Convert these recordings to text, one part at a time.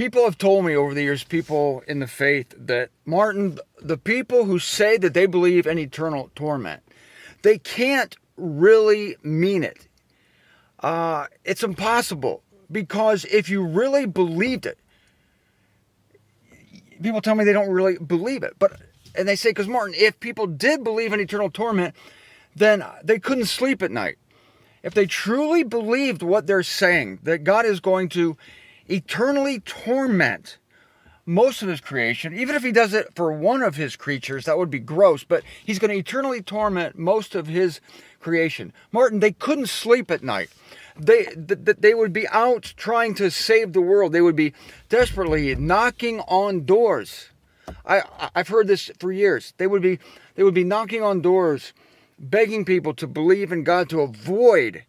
People have told me over the years, people in the faith, that, Martin, the people who say that they believe in eternal torment, they can't really mean it. It's impossible, because if you really believed it, people tell me they don't really believe it. And they say, because Martin, if people did believe in eternal torment, then they couldn't sleep at night. If they truly believed what they're saying, that God is going to eternally torment most of his creation, even if he does it for one of his creatures, that would be gross, but he's going to eternally torment most of his creation. Martin, they couldn't sleep at night. They would be out trying to save the world. They would be desperately knocking on doors. I've heard this for years. They would be knocking on doors, begging people to believe in God, to avoid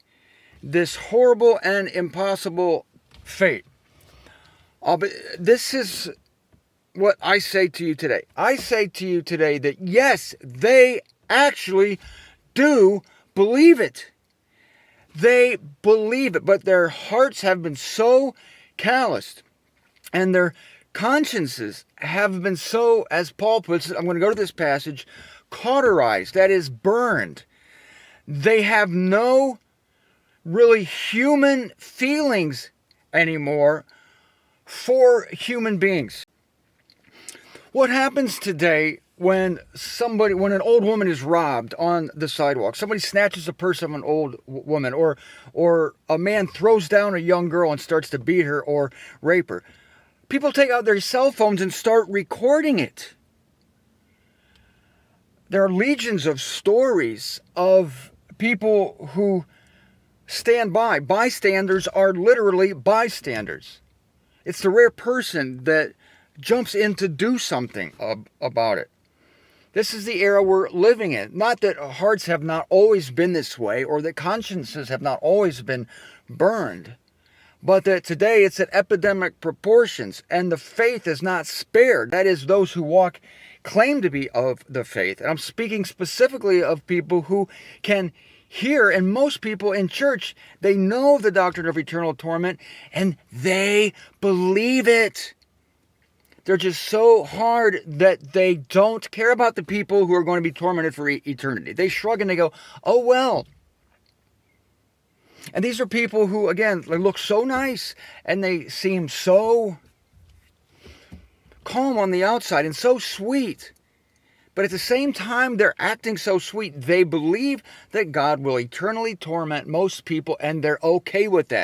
this horrible and impossible fate. But this is what I say to you today. I say to you today that yes, they actually do believe it. They believe it, but their hearts have been so calloused, and their consciences have been so, as Paul puts it, I'm going to go to this passage, cauterized, that is, burned. They have no really human feelings anymore for human beings. What happens today when an old woman is robbed on the sidewalk? Somebody snatches a purse of an old woman, or a man throws down a young girl and starts to beat her or rape her. People take out their cell phones and start recording it. There are legions of stories of people who stand by. Bystanders are literally bystanders. It's the rare person that jumps in to do something about it. This is the era we're living in. Not that hearts have not always been this way, or that consciences have not always been burned, but that today it's at epidemic proportions, and the faith is not spared. That is, those who claim to be of the faith. And I'm speaking specifically of people who can hear, and most people in church, they know the doctrine of eternal torment, and they believe it. They're just so hard that they don't care about the people who are going to be tormented for eternity. They shrug and they go, oh well. And these are people who, again, they look so nice, and they seem so calm on the outside and so sweet. But at the same time, they're acting so sweet. They believe that God will eternally torment most people, and they're okay with that.